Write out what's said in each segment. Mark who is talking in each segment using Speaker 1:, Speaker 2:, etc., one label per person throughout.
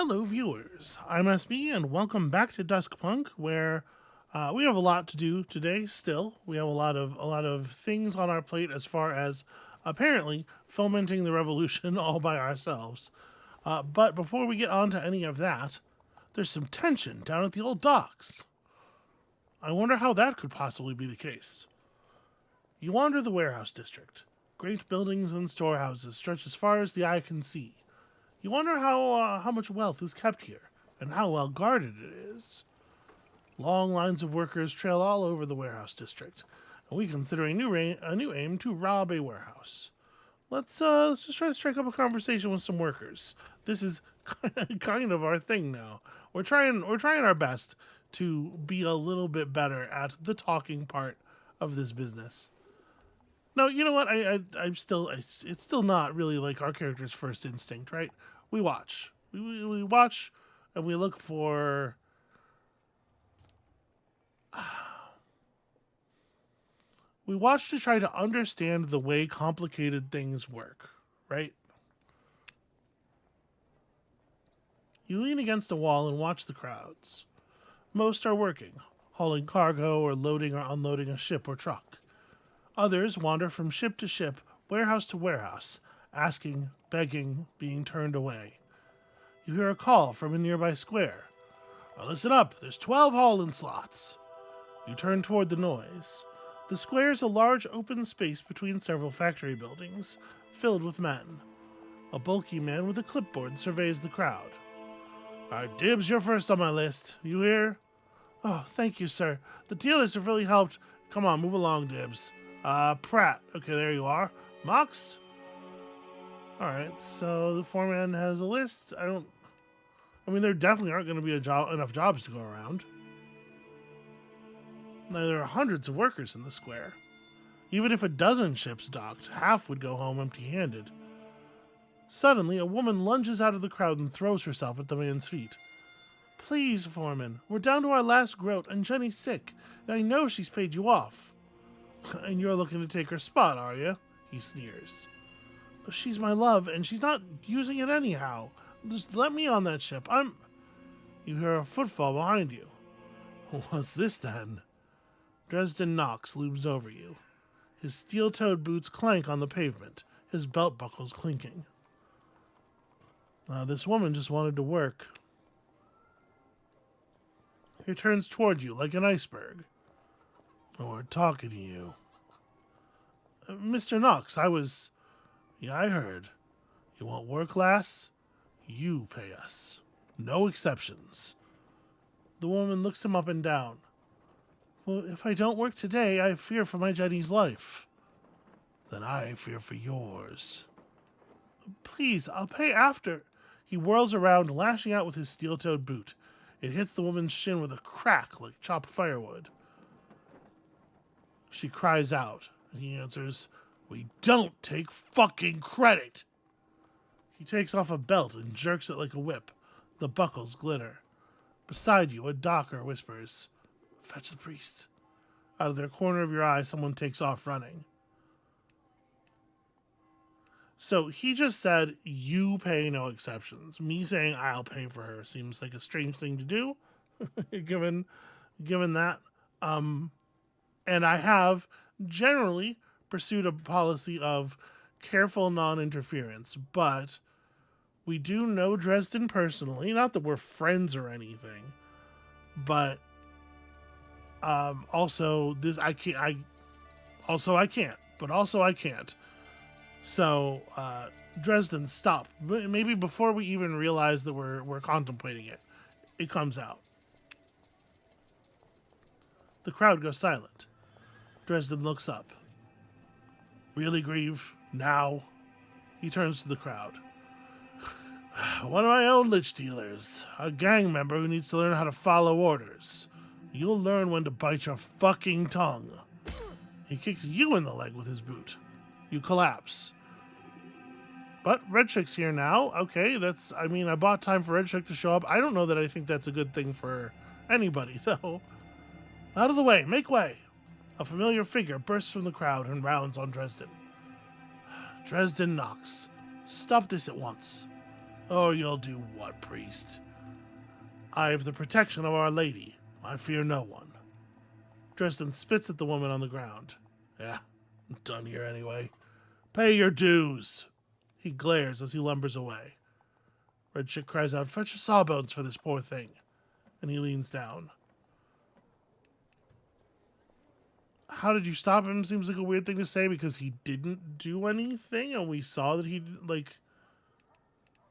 Speaker 1: Hello, viewers. I'm SB, and welcome back to Duskpunk, where we have a lot to do today. Still, we have a lot of things on our plate as far as apparently fomenting the revolution all by ourselves. But before we get on to any of that, there's some tension down at the old docks. I wonder how that could possibly be the case. You wander the warehouse district. Great buildings and storehouses stretch as far as the eye can see. You wonder how much wealth is kept here, and how well guarded it is. Long lines of workers trail all over the warehouse district, and we consider a new aim to rob a warehouse. Let's just try to strike up a conversation with some workers. This is kind of our thing now. We're trying our best to be a little bit better at the talking part of this business. No, you know what? It's still not really like our character's first instinct, right? We watch, we watch, and we look for. We watch to try to understand the way complicated things work, right? You lean against a wall and watch the crowds. Most are working, hauling cargo or loading or unloading a ship or truck. Others wander from ship to ship, warehouse to warehouse, asking, begging, being turned away. You hear a call from a nearby square. "Now listen up, there's 12 hauling slots." You turn toward the noise. The square is a large open space between several factory buildings, filled with men. A bulky man with a clipboard surveys the crowd. "All right, Dibs, you're first on my list. You here?" "Oh, thank you, sir. The dealers have really helped. Come on, move along, Dibs." Pratt. Okay, there you are. Mox? Alright, so the foreman has a list. There definitely aren't going to be enough jobs to go around. Now, there are hundreds of workers in the square. Even if a dozen ships docked, half would go home empty-handed. Suddenly, a woman lunges out of the crowd and throws herself at the man's feet. "Please, foreman, we're down to our last groat, and Jenny's sick, and I know she's paid you off." "And you're looking to take her spot, are you?" he sneers. "She's my love, and she's not using it anyhow. Just let me on that ship. You hear a footfall behind you. "What's this, then?" Dresden Knox looms over you. His steel-toed boots clank on the pavement, his belt buckles clinking. This woman just wanted to work. He turns toward you like an iceberg. "We're talking to you." "Mr. Knox, Yeah, I heard. You want work, lass? You pay us. No exceptions." The woman looks him up and down. "Well, if I don't work today, I fear for my Jenny's life." "Then I fear for yours." "Please, I'll pay after." He whirls around, lashing out with his steel-toed boot. It hits the woman's shin with a crack like chopped firewood. She cries out, and he answers, "We don't take fucking credit." He takes off a belt and jerks it like a whip. The buckles glitter. Beside you, a docker whispers, "Fetch the priest." Out of the corner of your eye, someone takes off running. So he just said, "You pay no exceptions." Me saying I'll pay for her seems like a strange thing to do, given that. And I have generally pursued a policy of careful non-interference, but we do know Dresden personally. Not that we're friends or anything, but also this I can't. I can't. But also I can't. So Dresden, stop. Maybe before we even realize that we're contemplating it, it comes out. The crowd goes silent. Dresden looks up. "Really, Grieve? Now?" He turns to the crowd. "One of my own lich dealers. A gang member who needs to learn how to follow orders. You'll learn when to bite your fucking tongue." He kicks you in the leg with his boot. You collapse. "But Red Chick's here now." Okay, I bought time for Red Chick to show up. I don't know that I think that's a good thing for anybody, though. "Out of the way, make way." A familiar figure bursts from the crowd and rounds on Dresden. "Dresden Knox, stop this at once." Oh, you'll do what, priest? I have the protection of Our Lady. I fear no one. Dresden spits at the woman on the ground. Yeah, I'm done here anyway. Pay your dues. He glares as he lumbers away. Red Chick cries out, fetch a sawbones for this poor thing. And he leans down. How did you stop him? Seems like a weird thing to say because he didn't do anything and we saw that he, like...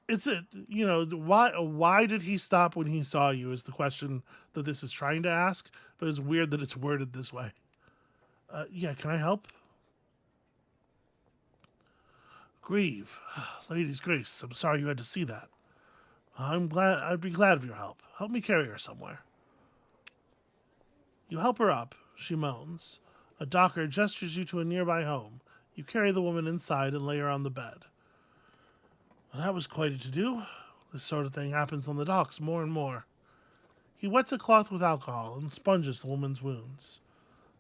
Speaker 1: It's a, you know, why did he stop when he saw you is the question that this is trying to ask, but it's weird that it's worded this way. Yeah, can I help? Grieve. Lady's Grace, I'm sorry you had to see that. I'd be glad of your help. Help me carry her somewhere. You help her up, she moans. A docker gestures you to a nearby home. You carry the woman inside and lay her on the bed. Well, that was quite a to-do. This sort of thing happens on the docks more and more. He wets a cloth with alcohol and sponges the woman's wounds.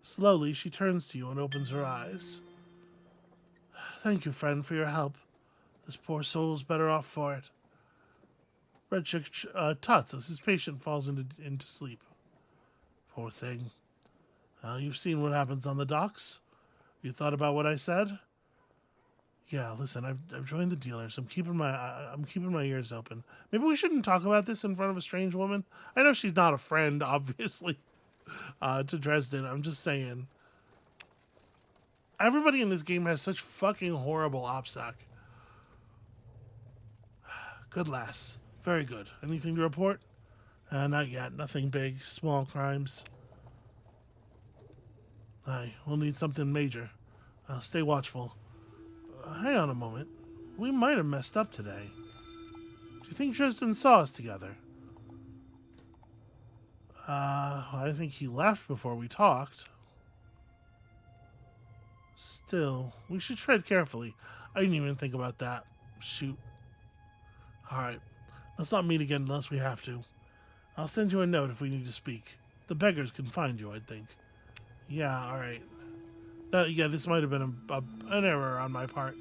Speaker 1: Slowly, she turns to you and opens her eyes. Thank you, friend, for your help. This poor soul's better off for it. Red Chick tuts as his patient falls into sleep. Poor thing. You've seen what happens on the docks? You thought about what I said? Yeah, listen, I've joined the dealers. I'm keeping my ears open. Maybe we shouldn't talk about this in front of a strange woman. I know she's not a friend, obviously, to Dresden. I'm just saying. Everybody in this game has such fucking horrible OPSEC. Good lass. Very good. Anything to report? Not yet. Nothing big. Small crimes. Aye, we'll need something major. Stay watchful. Hang on a moment. We might have messed up today. Do you think Dresden saw us together? I think he left before we talked. Still, we should tread carefully. I didn't even think about that. Shoot. Alright, let's not meet again unless we have to. I'll send you a note if we need to speak. The beggars can find you, I think. Yeah, alright. Yeah, this might have been an error on my part.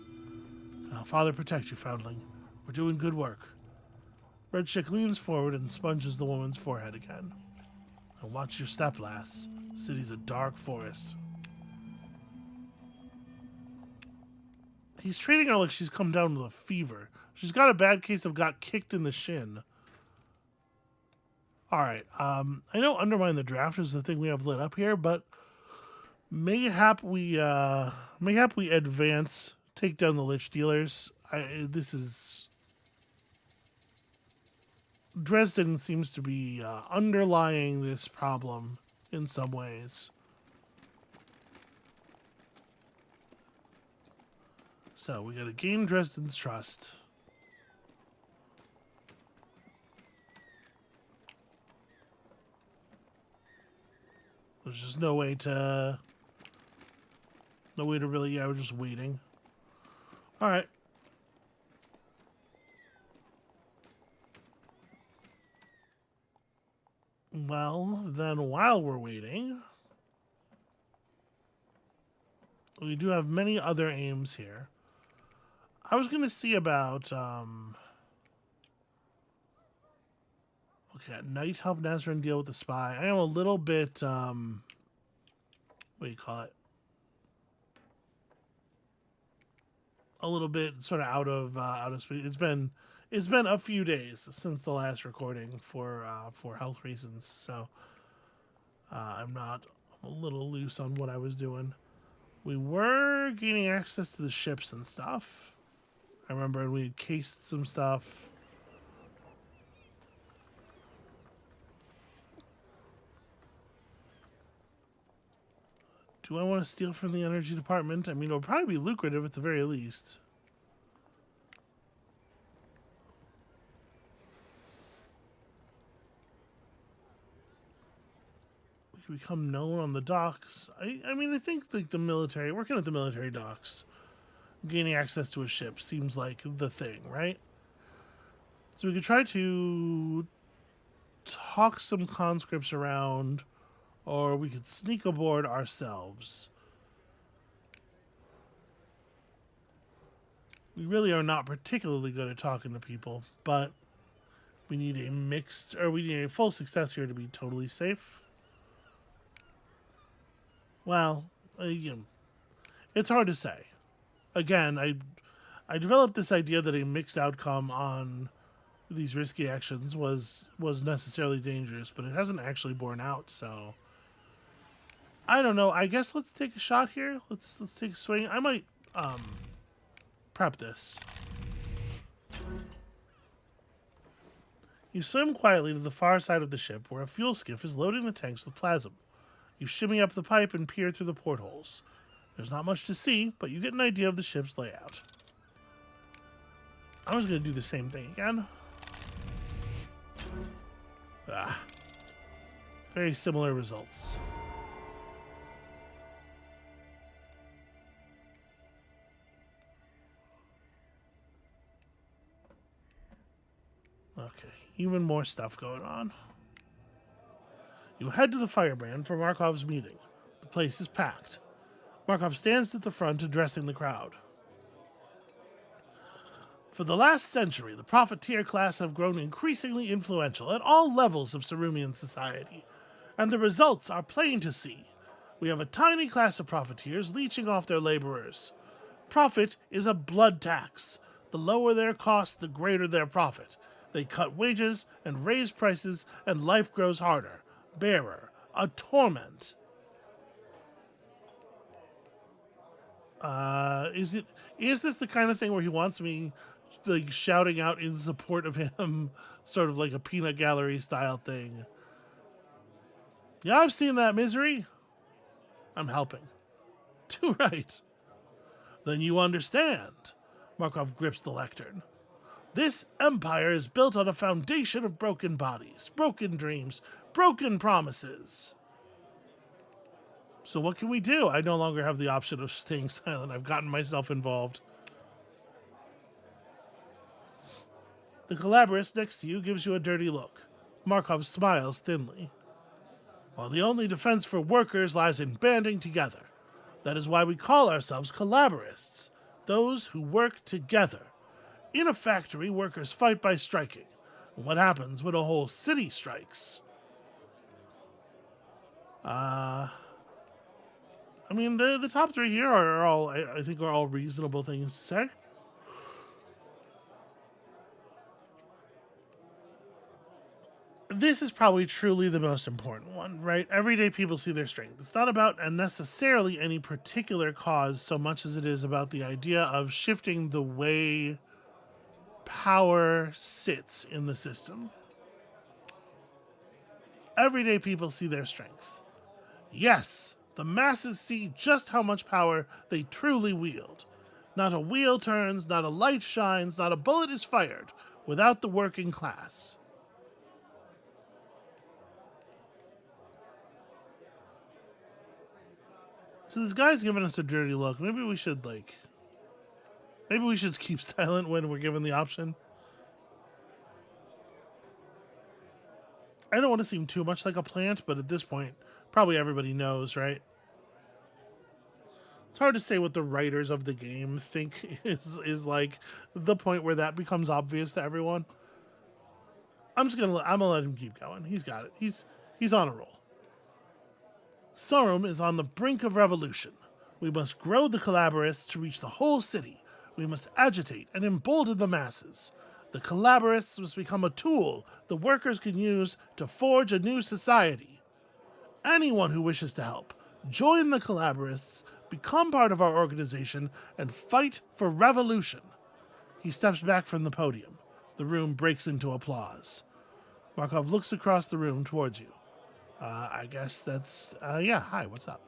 Speaker 1: Father, protect you, foundling. We're doing good work. Red Chick leans forward and sponges the woman's forehead again. And watch your step, lass. City's a dark forest. He's treating her like she's come down with a fever. She's got a bad case of got kicked in the shin. Alright, I know Undermine the Draft is the thing we have lit up here, but mayhap we advance, take down the Lich Dealers. Dresden seems to be underlying this problem in some ways. So we gotta gain Dresden's trust. There's just no way to really, yeah, we're just waiting. Alright. Well, then while we're waiting, we do have many other aims here. I was going to see about, okay, at night help Nazarene deal with the spy. I am a little bit, what do you call it? A little bit sort of out of space. It's been a few days since the last recording for health reasons, so I'm a little loose on what I was doing. We were gaining access to the ships and stuff. I remember we had cased some stuff. Do I want to steal from the energy department? I mean, it'll probably be lucrative at the very least. We can become known on the docks. I mean, I think like the military, working at the military docks, gaining access to a ship seems like the thing, right? So we could try to talk some conscripts around, or we could sneak aboard ourselves. We really are not particularly good at talking to people, but we need we need a full success here to be totally safe. Well, it's hard to say. Again, I developed this idea that a mixed outcome on these risky actions was necessarily dangerous, but it hasn't actually borne out. So I don't know. I guess let's take a shot here. Let's take a swing. I might prep this. You swim quietly to the far side of the ship, where a fuel skiff is loading the tanks with plasm. You shimmy up the pipe and peer through the portholes. There's not much to see, but you get an idea of the ship's layout. I was going to do the same thing again. Very similar results. Okay, even more stuff going on. You head to the firebrand for Markov's meeting. The place is packed. Markov stands at the front addressing the crowd. For the last century, the profiteer class have grown increasingly influential at all levels of Cerumean society, and the results are plain to see. We have a tiny class of profiteers leeching off their laborers. Profit is a blood tax. The lower their costs, the greater their profit. They cut wages and raise prices, and life grows harder. Bearer, a torment. Is this the kind of thing where he wants me like shouting out in support of him, sort of like a peanut gallery style thing? Yeah, I've seen that misery. I'm helping. Too right. Then you understand. Markov grips the lectern. This empire is built on a foundation of broken bodies, broken dreams, broken promises. So what can we do? I no longer have the option of staying silent. I've gotten myself involved. The collaborist next to you gives you a dirty look. Markov smiles thinly. While the only defense for workers lies in banding together. That is why we call ourselves collaborists, those who work together. In a factory, workers fight by striking. What happens when a whole city strikes? I mean, the top three here are all, I think, are all reasonable things to say. This is probably truly the most important one, right? Everyday people see their strength. It's not about necessarily any particular cause so much as it is about the idea of shifting the way power sits in the system. Everyday people see their strength. Yes, the masses see just how much power they truly wield. Not a wheel turns, not a light shines, not a bullet is fired without the working class. So this guy's giving us a dirty look. Maybe we should keep silent when we're given the option. I don't want to seem too much like a plant, but at this point, probably everybody knows, right? It's hard to say what the writers of the game think is like the point where that becomes obvious to everyone. I'm gonna let him keep going. He's got it. He's on a roll. Sorum is on the brink of revolution. We must grow the collaborists to reach the whole city. We must agitate and embolden the masses. The collaborists must become a tool the workers can use to forge a new society. Anyone who wishes to help, join the collaborists, become part of our organization, and fight for revolution. He steps back from the podium. The room breaks into applause. Markov looks across the room towards you. I guess that's, hi, what's up?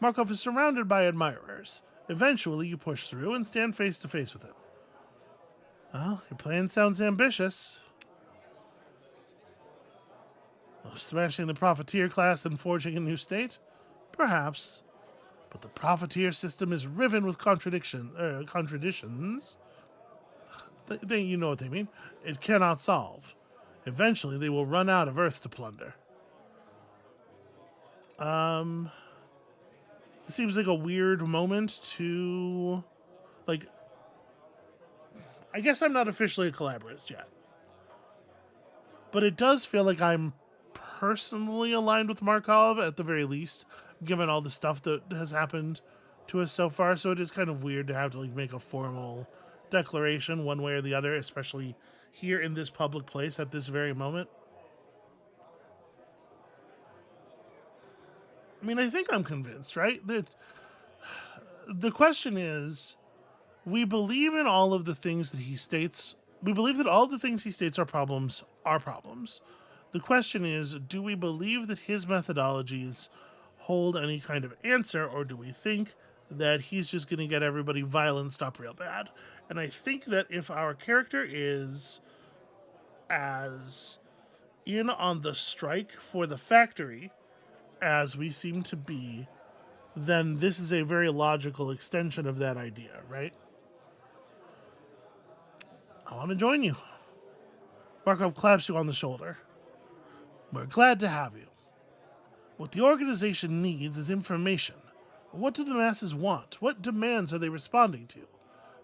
Speaker 1: Markov is surrounded by admirers. Eventually, you push through and stand face to face with him. Well, your plan sounds ambitious. Smashing the profiteer class and forging a new state? Perhaps. But the profiteer system is riven with contradictions. You know what they mean. It cannot solve. Eventually, they will run out of Earth to plunder. This seems like a weird moment to, I guess I'm not officially a collaborist yet. But it does feel like I'm personally aligned with Markov at the very least, given all the stuff that has happened to us so far. So it is kind of weird to have to like make a formal declaration one way or the other, especially here in this public place at this very moment. I mean, I think I'm convinced, right? That the question is, we believe in all of the things that he states. We believe that all the things he states are problems are problems. The question is, do we believe that his methodologies hold any kind of answer, or do we think that he's just going to get everybody violenced up real bad? And I think that if our character is as in on the strike for the factory as we seem to be, then this is a very logical extension of that idea, right? I want to join you. Markov claps you on the shoulder. We're glad to have you. What the organization needs is information. What do the masses want? What demands are they responding to?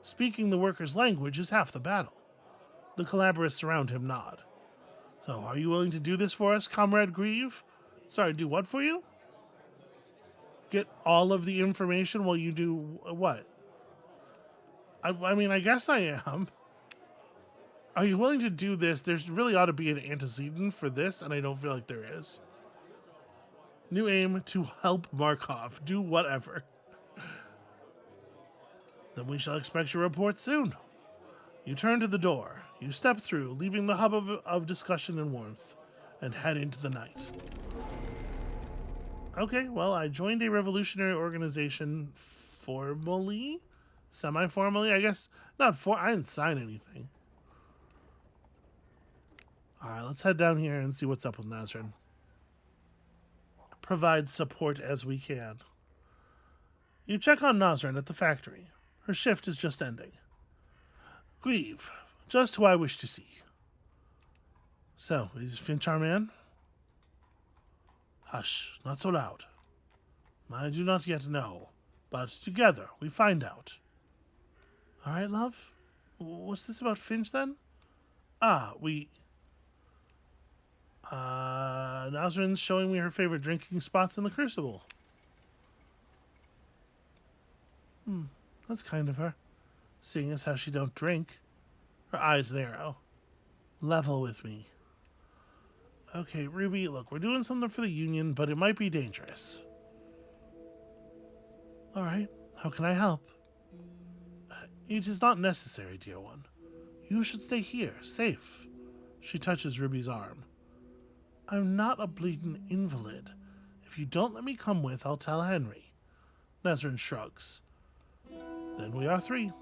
Speaker 1: Speaking the workers' language is half the battle. The collaborators around him nod. So, are you willing to do this for us, Comrade Grieve? Sorry, do what for you? Get all of the information while you do what? I mean, I guess I am. Are you willing to do this? There's really ought to be an antecedent for this, and I don't feel like there is. New aim to help Markov. Do whatever. Then we shall expect your report soon. You turn to the door. You step through, leaving the hub of discussion and warmth, and head into the night. Okay, well, I joined a revolutionary organization formally? Semi-formally, I guess. I didn't sign anything. Alright, let's head down here and see what's up with Nazrin. Provide support as we can. You check on Nazrin at the factory. Her shift is just ending. Grieve, just who I wish to see. So, is Finch our man? Hush, not so loud. I do not yet know, but together we find out. All right, love? What's this about Finch, then? Nazrin's showing me her favorite drinking spots in the Crucible. That's kind of her. Seeing as how she don't drink. Her eyes narrow. Level with me. Okay, Ruby, look, we're doing something for the Union, but it might be dangerous. Alright, how can I help? It is not necessary, dear one. You should stay here, safe. She touches Ruby's arm. I'm not a bleeding invalid. If you don't let me come with, I'll tell Henry. Nazrin shrugs. Then we are three.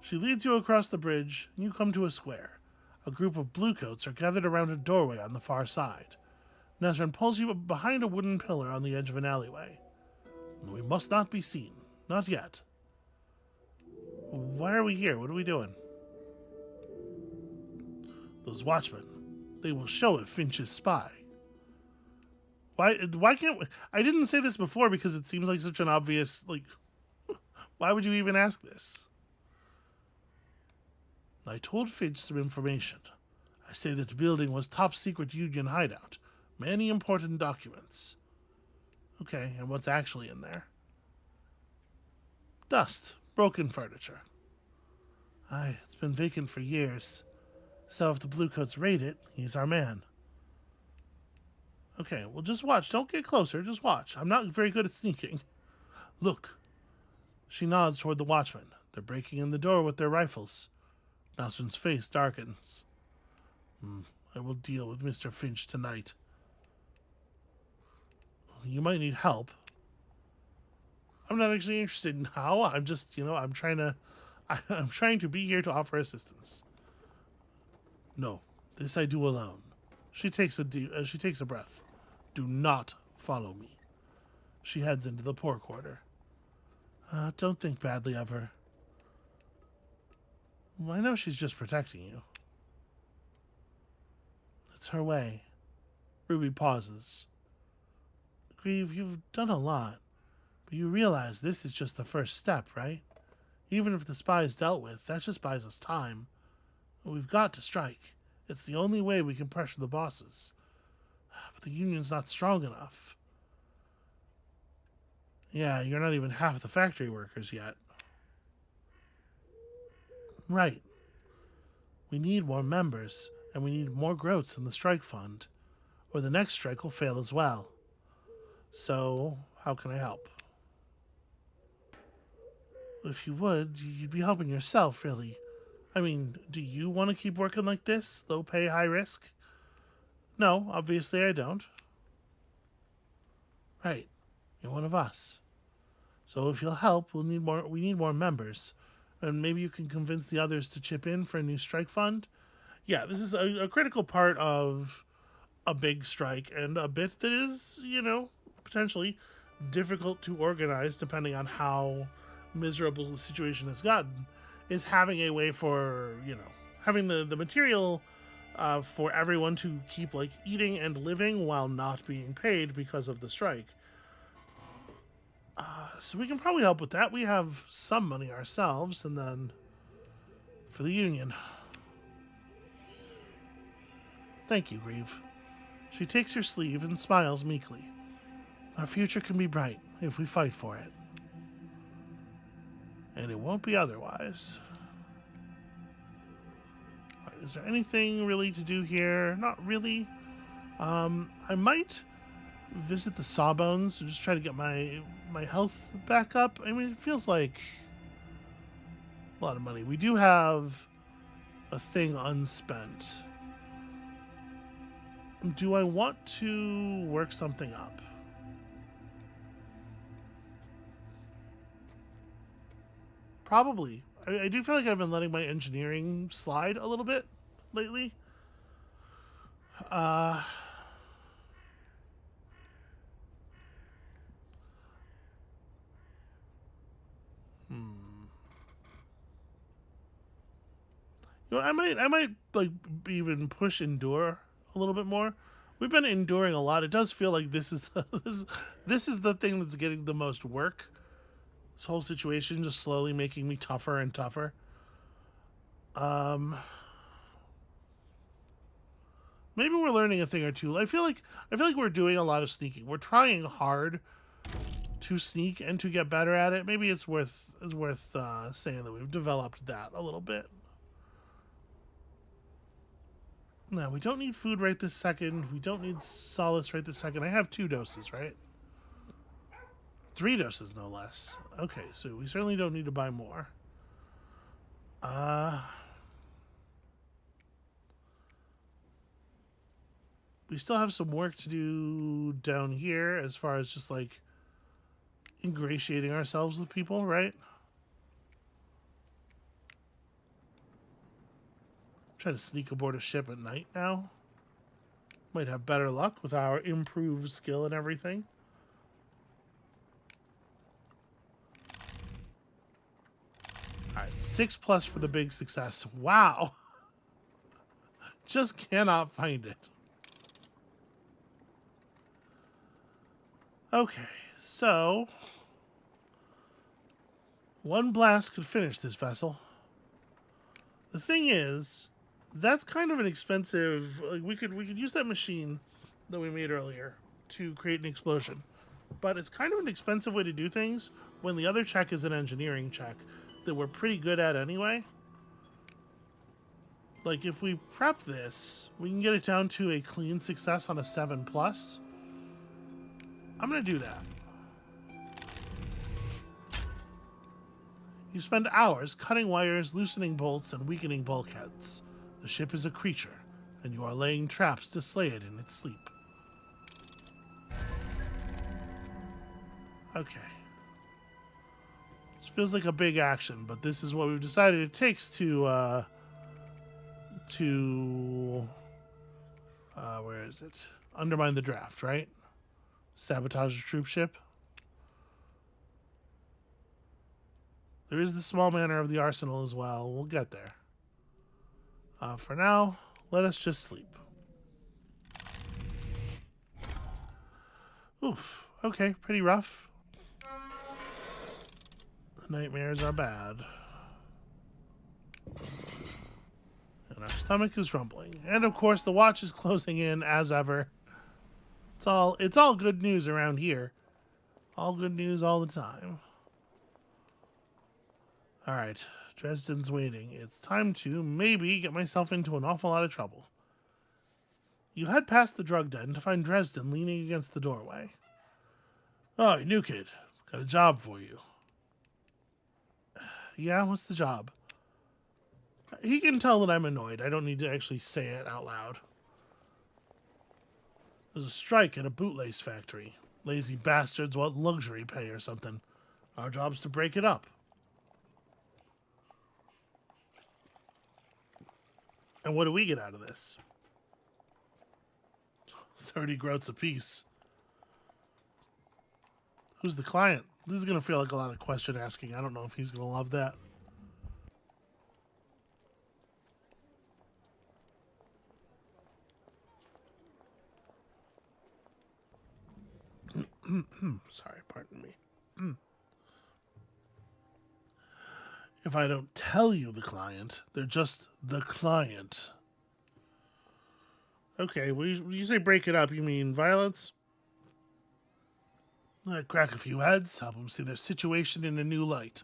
Speaker 1: She leads you across the bridge, and you come to a square. A group of bluecoats are gathered around a doorway on the far side. Nazrin pulls you behind a wooden pillar on the edge of an alleyway. We must not be seen. Not yet. Why are we here? What are we doing? Those watchmen. They will show if Finch is spy. Why can't we? I didn't say this before because it seems like such an obvious, like, why would you even ask this? I told Finch some information. I say that the building was top secret Union hideout. Many important documents. Okay, and what's actually in there? Dust. Broken furniture. Aye, it's been vacant for years. So if the Bluecoats raid it, he's our man. Okay, well just watch. Don't get closer, just watch. I'm not very good at sneaking. Look. She nods toward the watchmen. They're breaking in the door with their rifles. Nazrin's face darkens. I will deal with Mr. Finch tonight. You might need help. I'm not actually interested in how. I'm just, I'm trying to be here to offer assistance. No, this I do alone. She takes a breath. Do not follow me. She heads into the poor quarter. Don't think badly of her. Well, I know she's just protecting you. It's her way. Ruby pauses. Grieve, you've done a lot, but you realize this is just the first step, right? Even if the spy is dealt with, that just buys us time. We've got to strike. It's the only way we can pressure the bosses. But the union's not strong enough. Yeah, you're not even half the factory workers yet. Right. We need more members, and we need more groats in the strike fund, or the next strike will fail as well. So, how can I help? If you would, you'd be helping yourself, really. I mean, do you want to keep working like this? Low pay, high risk? No, obviously I don't. Right. You're one of us. So if you'll help, we need more members. And maybe you can convince the others to chip in for a new strike fund. Yeah, this is a critical part of a big strike and a bit that is, potentially difficult to organize depending on how miserable the situation has gotten, is having a way for, having the material for everyone to keep like eating and living while not being paid because of the strike. So we can probably help with that. We have some money ourselves, and then for the union. Thank you, Grieve. She takes her sleeve and smiles meekly. Our future can be bright if we fight for it. And it won't be otherwise. Right, is there anything really to do here? Not really. I might visit the Sawbones and just try to get my health back up. I mean, it feels like a lot of money. We do have a thing unspent. Do I want to work something up? Probably. I do feel like I've been letting my engineering slide a little bit lately. I might like even push endure a little bit more. We've been enduring a lot. It does feel like this is this is the thing that's getting the most work. This whole situation just slowly making me tougher and tougher. Maybe we're learning a thing or two. I feel like we're doing a lot of sneaking. We're trying hard to sneak and to get better at it. Maybe it's worth saying that we've developed that a little bit. No, we don't need food right this second. We don't need solace right this second. I have 2 doses, right? 3 doses, no less. Okay, so we certainly don't need to buy more. We still have some work to do down here as far as just like ingratiating ourselves with people, right? Try to sneak aboard a ship at night now. Might have better luck with our improved skill and everything. Alright, 6+ for the big success. Wow. Just cannot find it. Okay, so 1 blast could finish this vessel. The thing is, that's kind of an expensive. Like we could use that machine that we made earlier to create an explosion, but it's kind of an expensive way to do things when the other check is an engineering check that we're pretty good at anyway. Like if we prep this, we can get it down to a clean success on a 7+. I'm gonna do that. You spend hours cutting wires, loosening bolts, and weakening bulkheads. The ship is a creature, and you are laying traps to slay it in its sleep. Okay. This feels like a big action, but this is what we've decided it takes to where is it? Undermine the draft, right? Sabotage the troop ship. There is the small manor of the arsenal as well. We'll get there. For now, let us just sleep. Oof. Okay, pretty rough. The nightmares are bad. And our stomach is rumbling. And of course the watch is closing in as ever. It's all good news around here. All good news all the time. Alright, Dresden's waiting. It's time to maybe get myself into an awful lot of trouble. You head past the drug den to find Dresden leaning against the doorway. Oh, new kid. Got a job for you. Yeah, what's the job? He can tell that I'm annoyed. I don't need to actually say it out loud. There's a strike at a bootlace factory. Lazy bastards want luxury pay or something. Our job's to break it up. And what do we get out of this? 30 groats apiece. Who's the client? This is going to feel like a lot of question asking. I don't know if he's going to love that. Sorry, pardon me. If I don't tell you the client, they're just the client. Okay, when you say break it up, you mean violence? Crack a few heads, help them see their situation in a new light.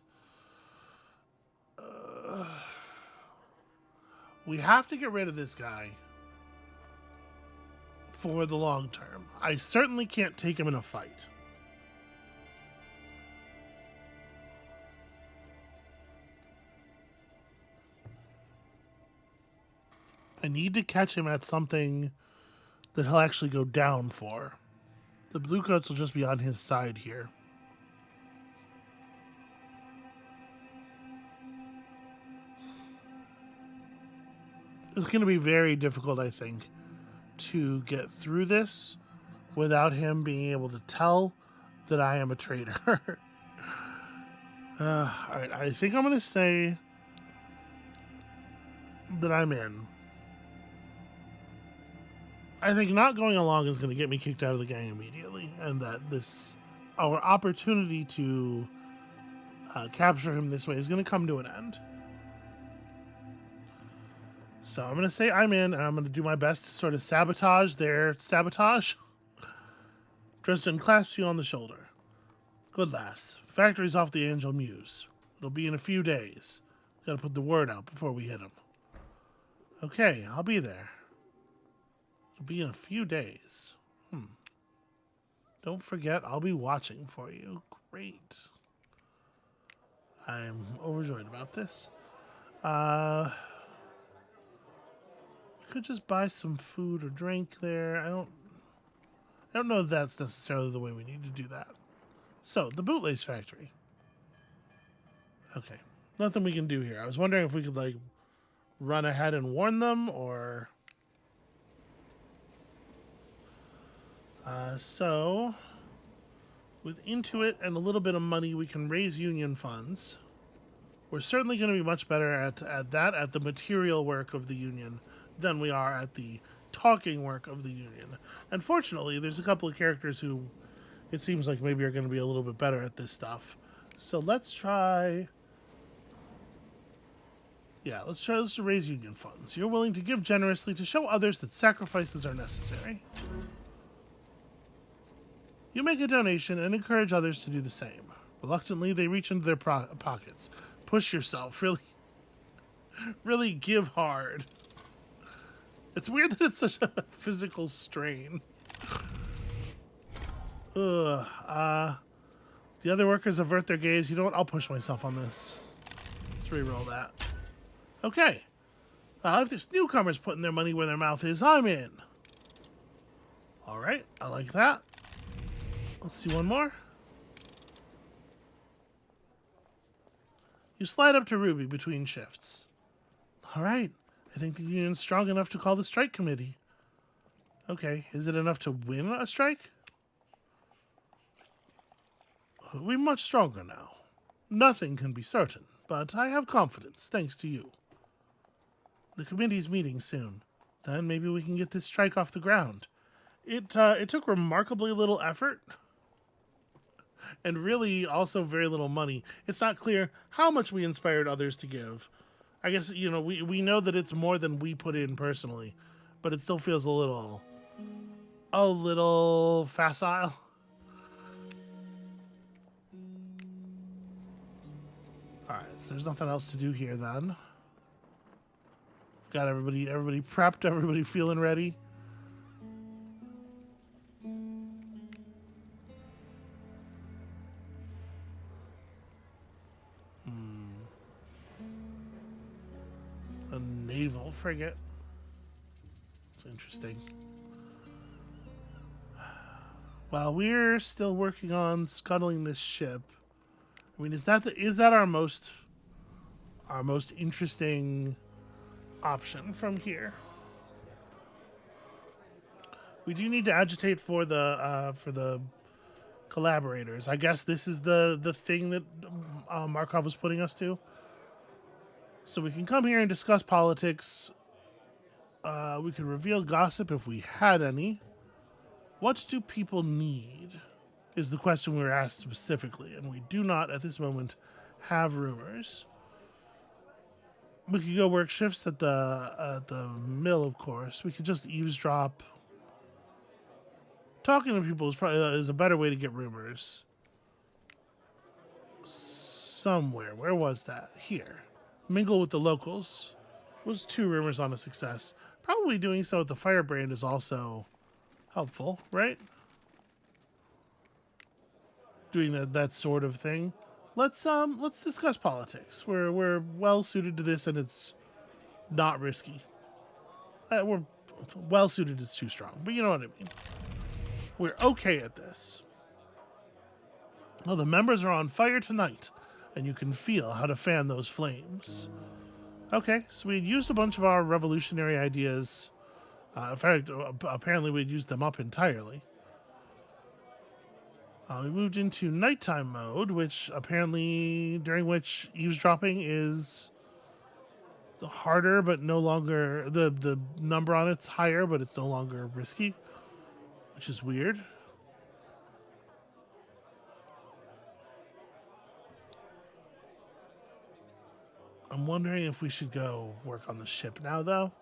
Speaker 1: We have to get rid of this guy for the long term. I certainly can't take him in a fight. I need to catch him at something that he'll actually go down for. The bluecoats will just be on his side here. It's going to be very difficult, I think, to get through this without him being able to tell that I am a traitor. Alright, I think I'm going to say that I'm in. I think not going along is going to get me kicked out of the gang immediately, and that our opportunity to capture him this way is going to come to an end. So I'm going to say I'm in, and I'm going to do my best to sort of sabotage their sabotage. Dresden clasps you on the shoulder. Good lass. Factory's off the Angel Muse. It'll be in a few days. Gotta put the word out before we hit him. Okay, I'll be there. It'll be in a few days. Don't forget, I'll be watching for you. Great. I'm overjoyed about this. We could just buy some food or drink there. I don't know if that's necessarily the way we need to do that. So, the bootlace factory. Okay. Nothing we can do here. I was wondering if we could, like, run ahead and warn them, or... So, with Intuit and a little bit of money, we can raise union funds. We're certainly going to be much better at the material work of the union, than we are at the talking work of the union. Unfortunately, there's a couple of characters who it seems like maybe are going to be a little bit better at this stuff. So let's try... Yeah, let's try to raise union funds. You're willing to give generously to show others that sacrifices are necessary. You make a donation and encourage others to do the same. Reluctantly, they reach into their pockets. Push yourself. Really give hard. It's weird that it's such a physical strain. The other workers avert their gaze. You know what? I'll push myself on this. Let's re-roll that. Okay. If this newcomer's putting their money where their mouth is, I'm in. Alright, I like that. Let's see one more. You slide up to Ruby between shifts. Alright, I think the union's strong enough to call the strike committee. Okay, is it enough to win a strike? We're much stronger now. Nothing can be certain, but I have confidence, thanks to you. The committee's meeting soon. Then maybe we can get this strike off the ground. It took remarkably little effort, and really also very little money. It's not clear how much we inspired others to give, I guess, we know that it's more than we put in personally, but it still feels a little facile. All right, so there's nothing else to do here then. Got everybody prepped, everybody feeling ready. A naval frigate. It's interesting. While we're still working on scuttling this ship, I mean, is that our most interesting option from here? We do need to agitate for the collaborators. I guess this is the thing that Markov was putting us to. So we can come here and discuss politics. We could reveal gossip if we had any. What do people need? Is the question we were asked specifically, and we do not at this moment have rumors. We could go work shifts at the mill, of course. We could just eavesdrop. Talking to people is a better way to get rumors. Somewhere. Where was that? Here. Mingle with the locals. Was 2 rumors on a success. Probably doing so with the firebrand is also helpful, right? Doing that sort of thing. Let's discuss politics. We're well suited to this, and it's not risky. We're well suited is too strong, but you know what I mean. We're okay at this. Well, the members are on fire tonight, and you can feel how to fan those flames. Okay, so we'd used a bunch of our revolutionary ideas. In fact, apparently we'd used them up entirely. We moved into nighttime mode, during which eavesdropping is harder, but no longer, the number on it's higher, but it's no longer risky, which is weird. I'm wondering if we should go work on the ship now, though.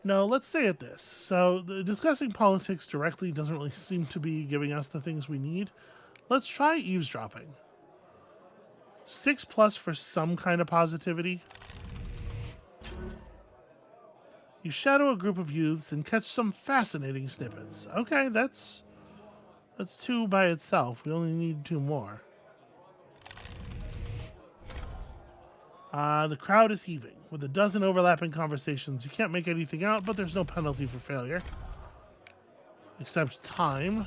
Speaker 1: No, let's stay at this. So, discussing politics directly doesn't really seem to be giving us the things we need. Let's try eavesdropping. 6+ for some kind of positivity. You shadow a group of youths and catch some fascinating snippets. Okay, that's 2 by itself. We only need 2 more. The crowd is heaving. With a dozen overlapping conversations, you can't make anything out, but there's no penalty for failure. Except time.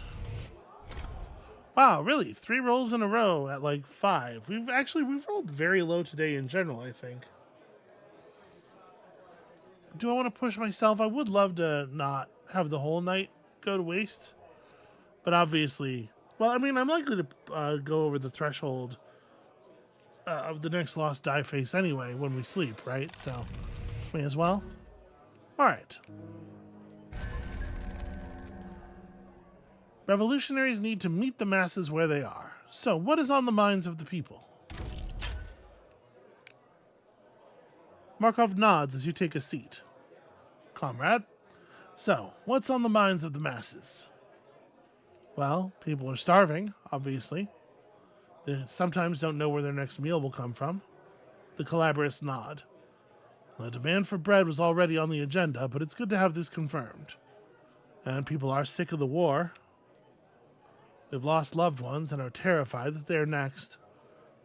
Speaker 1: Wow, really? 3 rolls in a row at like 5. We've rolled very low today in general, I think. Do I want to push myself? I would love to not have the whole night go to waste. But obviously, well, I mean, I'm likely to go over the threshold of the next lost die face anyway when we sleep, right? So, may as well. All right. Revolutionaries need to meet the masses where they are. So, what is on the minds of the people? Markov nods as you take a seat. Comrade. So, what's on the minds of the masses? Well, people are starving, obviously. They sometimes don't know where their next meal will come from. The collaborators nod. The demand for bread was already on the agenda, but it's good to have this confirmed. And people are sick of the war. They've lost loved ones and are terrified that they're next.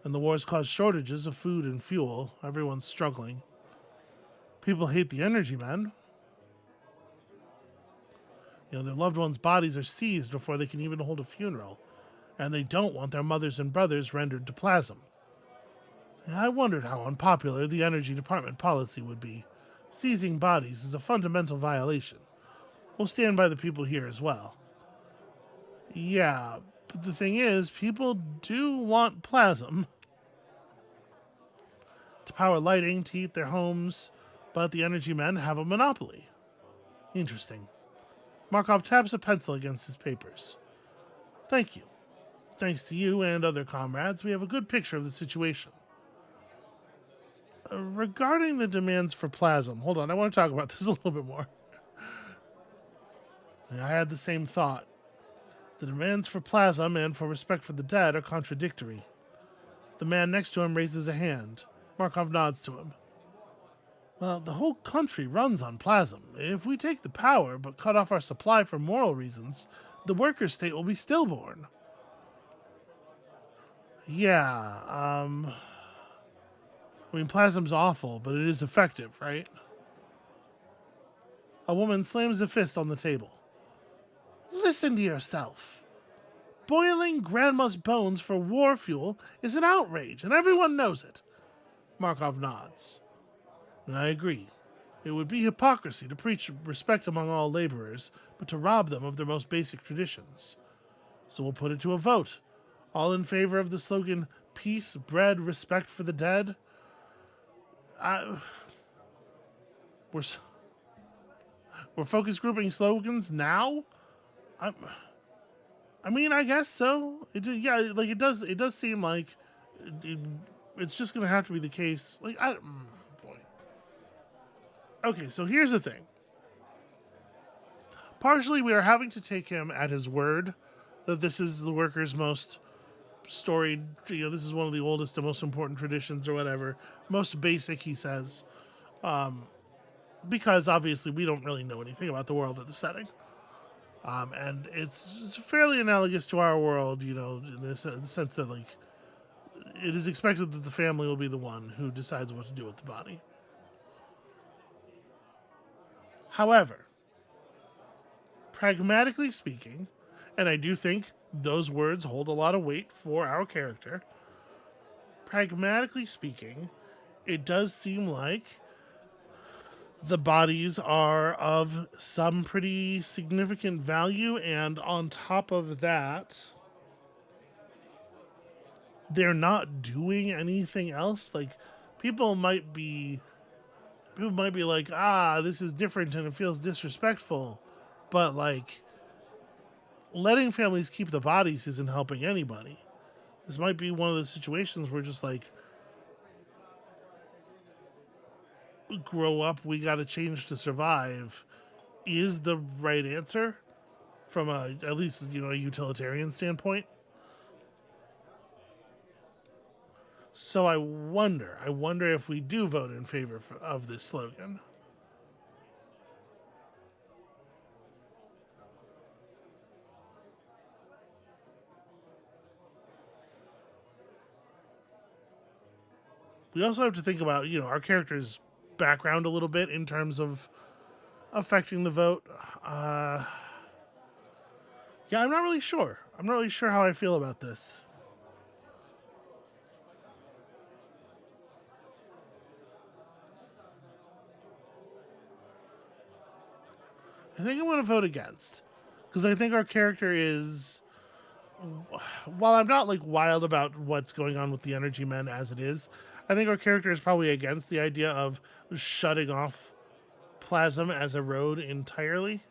Speaker 1: And the war's caused shortages of food and fuel. Everyone's struggling. People hate the energy men. Their loved ones' bodies are seized before they can even hold a funeral. And they don't want their mothers and brothers rendered to plasm. I wondered how unpopular the Energy Department policy would be. Seizing bodies is a fundamental violation. We'll stand by the people here as well. Yeah, but the thing is, people do want plasm to power lighting, to heat their homes, but the energy men have a monopoly. Interesting. Markov taps a pencil against his papers. Thank you. Thanks to you and other comrades, we have a good picture of the situation. Regarding the demands for plasm, hold on, I want to talk about this a little bit more. I had the same thought. The demands for plasm and for respect for the dead are contradictory. The man next to him raises a hand. Markov nods to him. Well, the whole country runs on plasm. If we take the power but cut off our supply for moral reasons, the worker state will be stillborn. Yeah, I mean, plasm's awful, but it is effective, right? A woman slams a fist on the table. Listen to yourself. Boiling grandma's bones for war fuel is an outrage, and everyone knows it. Markov nods. I agree. It would be hypocrisy to preach respect among all laborers, but to rob them of their most basic traditions. So we'll put it to a vote. All in favor of the slogan, peace, bread, respect for the dead? We're focus grouping slogans now? I mean, I guess so. It does seem like it's just going to have to be the case. Boy. Okay, so here's the thing. Partially, we are having to take him at his word that this is the workers' most storied, this is one of the oldest and most important traditions or whatever. Most basic, he says. Because obviously we don't really know anything about the world of the setting. And it's fairly analogous to our world, in the sense that, like, it is expected that the family will be the one who decides what to do with the body. However, pragmatically speaking, and I do think those words hold a lot of weight for our character, pragmatically speaking, it does seem like the bodies are of some pretty significant value, and on top of that, they're not doing anything else. Like, people might be like, this is different and it feels disrespectful, but, like, letting families keep the bodies isn't helping anybody. This might be one of those situations where just, like, grow up, we gotta change to survive is the right answer from at least a utilitarian standpoint. So I wonder if we do vote in favor of this slogan. We also have to think about, our character's background a little bit in terms of affecting the vote. I'm not really sure. I'm not really sure how I feel about this. I think I'm going to vote against. Because I think our character is... While I'm not, like, wild about what's going on with the Energy Men as it is, I think our character is probably against the idea of shutting off plasm as a road entirely.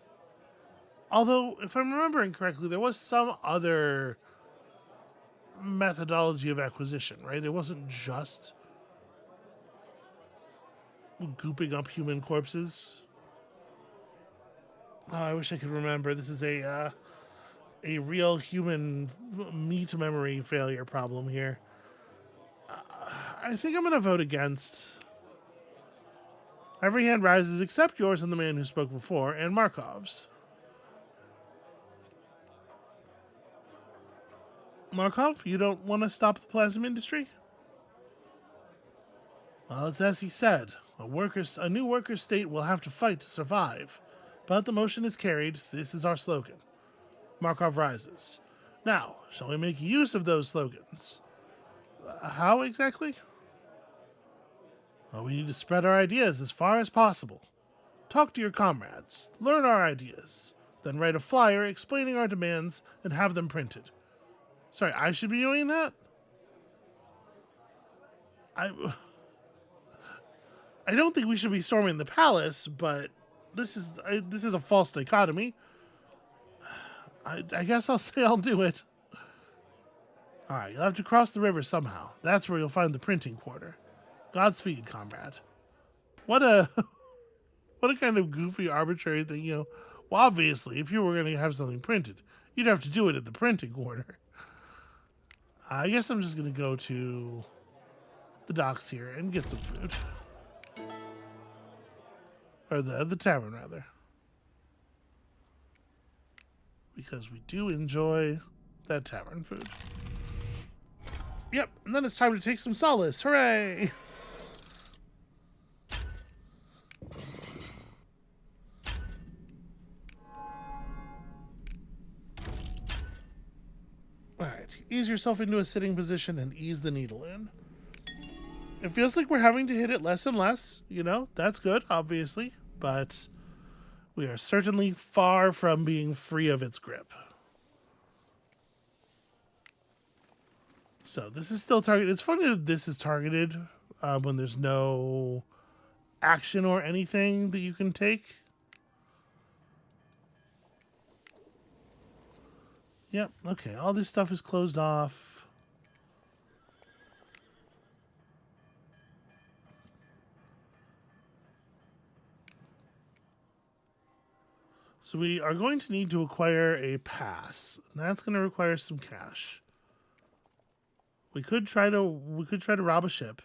Speaker 1: Although, if I'm remembering correctly, there was some other methodology of acquisition, right? It wasn't just gooping up human corpses. Oh, I wish I could remember. This is a real human meat memory failure problem here. I think I'm going to vote against. Every hand rises except yours and the man who spoke before, and Markov's. Markov, you don't want to stop the plasma industry? Well, it's as he said. A new worker state will have to fight to survive. But the motion is carried. This is our slogan. Markov rises. Now, shall we make use of those slogans? How exactly? Well, we need to spread our ideas as far as possible. Talk to your comrades. Learn our ideas. Then write a flyer explaining our demands and have them printed. Sorry, I should be doing that? I don't think we should be storming the palace, but this is a false dichotomy. I guess I'll say I'll do it. Alright, you'll have to cross the river somehow. That's where you'll find the printing quarter. Godspeed, comrade. What a what a kind of goofy, arbitrary thing, you know. Well, obviously, if you were going to have something printed, you'd have to do it at the printing quarter. I guess I'm just going to go to the docks here and get some food. Or the tavern, rather. Because we do enjoy that tavern food. Yep, and then it's time to take some solace. Hooray! Alright, ease yourself into a sitting position and ease the needle in. It feels like we're having to hit it less and less, you know? That's good, obviously, but we are certainly far from being free of its grip. So this is still targeted. It's funny that this is targeted when there's no action or anything that you can take. Yep, okay, all this stuff is closed off. So we are going to need to acquire a pass. And that's going to require some cash. We could try to rob a ship.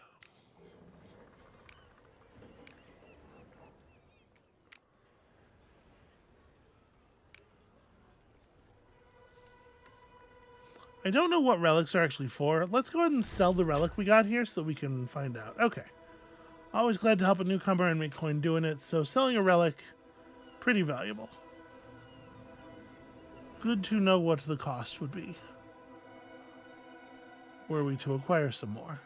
Speaker 1: I don't know what relics are actually for. Let's go ahead and sell the relic we got here so we can find out. Okay. Always glad to help a newcomer and make coin doing it. So selling a relic, pretty valuable. Good to know what the cost would be were we to acquire some more.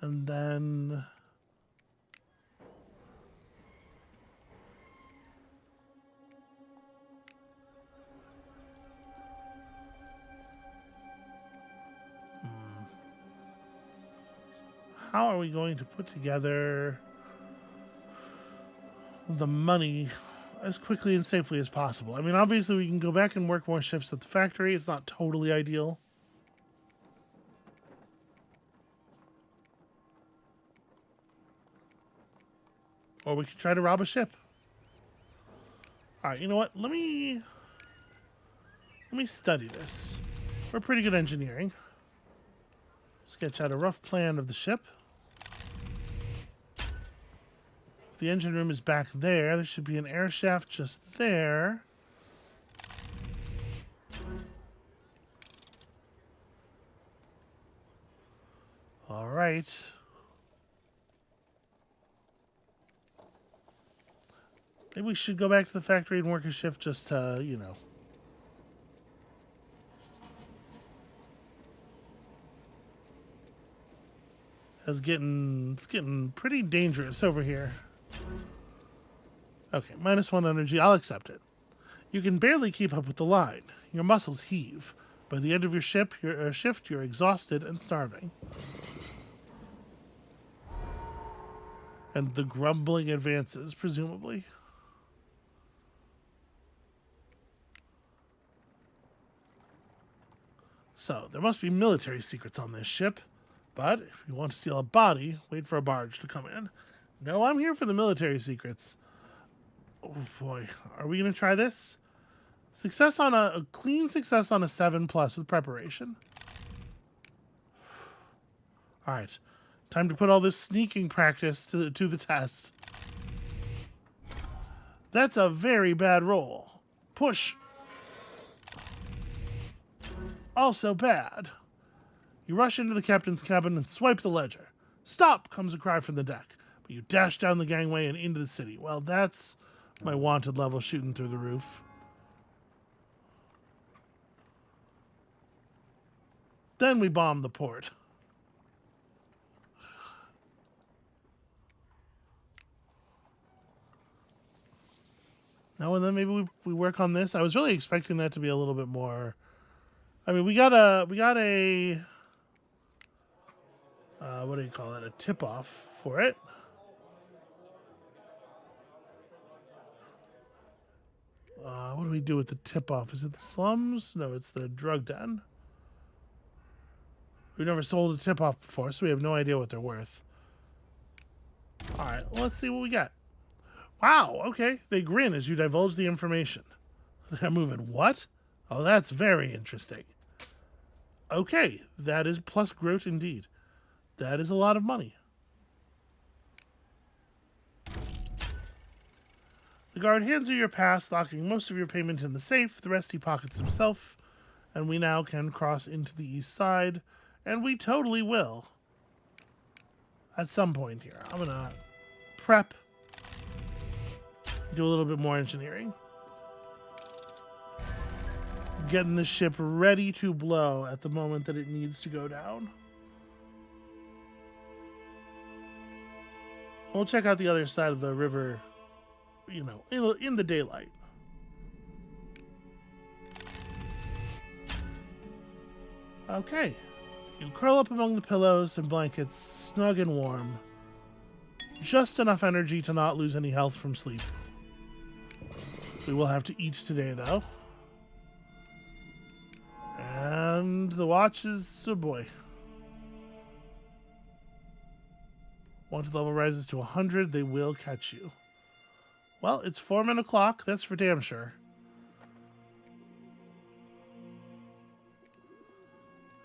Speaker 1: And then how are we going to put together the money as quickly and safely as possible? I mean, obviously we can go back and work more shifts at the factory. It's not totally ideal. Or we could try to rob a ship. Alright, you know what? Let me study this. We're pretty good at engineering. Sketch out a rough plan of the ship. The engine room is back there. There should be an air shaft just there. All right. Maybe we should go back to the factory and work a shift just to, you know. It's getting pretty dangerous over here. Okay, -1 energy. I'll accept it. You can barely keep up with the line. Your muscles heave. By the end of your shift, you're exhausted and starving. And the grumbling advances, presumably. So, there must be military secrets on this ship. But if you want to steal a body, wait for a barge to come in. No, I'm here for the military secrets. Oh boy, are we going to try this? Success on a clean success on a 7+ with preparation. All right, time to put all this sneaking practice to the test. That's a very bad roll. Push. Also bad. You rush into the captain's cabin and swipe the ledger. Stop, comes a cry from the deck. But you dash down the gangway and into the city. Well, that's my wanted level shooting through the roof. Then we bomb the port. Now and then maybe we work on this. I was really expecting that to be a little bit more. I mean, we got a what do you call it? A tip-off for it. What do we do with the tip-off? Is it the slums? No, it's the drug den. We've never sold a tip-off before, so we have no idea what they're worth. Alright, well, let's see what we got. Wow, okay. They grin as you divulge the information. They're moving what? Oh, that's very interesting. Okay, that is plus groat indeed. That is a lot of money. The guard hands you your pass, locking most of your payment in the safe. The rest he pockets himself. And we now can cross into the east side. And we totally will. At some point here. I'm going to prep. Do a little bit more engineering. Getting the ship ready to blow at the moment that it needs to go down. We'll check out the other side of the river, you know, in the daylight. Okay. You curl up among the pillows and blankets, snug and warm. Just enough energy to not lose any health from sleep. We will have to eat today, though. And the watch is, oh boy. Once the level rises to 100, they will catch you. Well, it's 4 o'clock, that's for damn sure.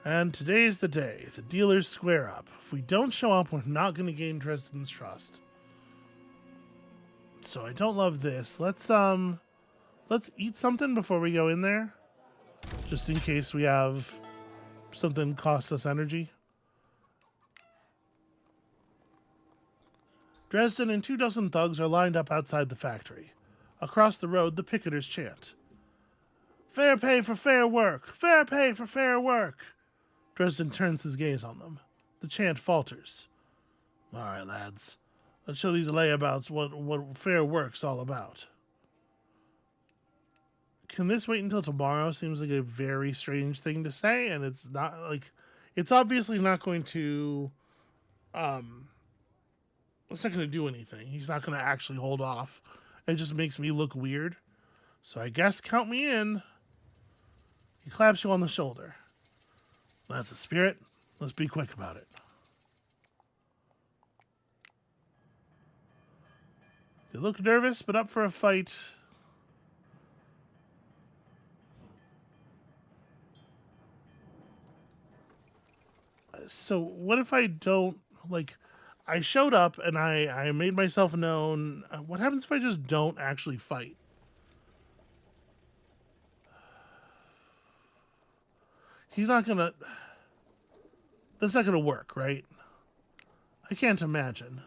Speaker 1: And today's the day. The dealers square up. If we don't show up, we're not going to gain Dresden's trust. So I don't love this. Let's eat something before we go in there. Just in case we have something cost us energy. Dresden and 24 thugs are lined up outside the factory. Across the road, the picketers chant. Fair pay for fair work! Fair pay for fair work! Dresden turns his gaze on them. The chant falters. All right, lads. Let's show these layabouts what fair work's all about. Can this wait until tomorrow? Seems like a very strange thing to say, and it's not like it's obviously not going to it's not going to do anything. He's not going to actually hold off. It just makes me look weird. So I guess count me in. He claps you on the shoulder. That's the spirit. Let's be quick about it. They look nervous, but up for a fight. So what if I don't, like, I showed up and I made myself known. What happens if I just don't actually fight? He's not gonna... That's not gonna work, right? I can't imagine.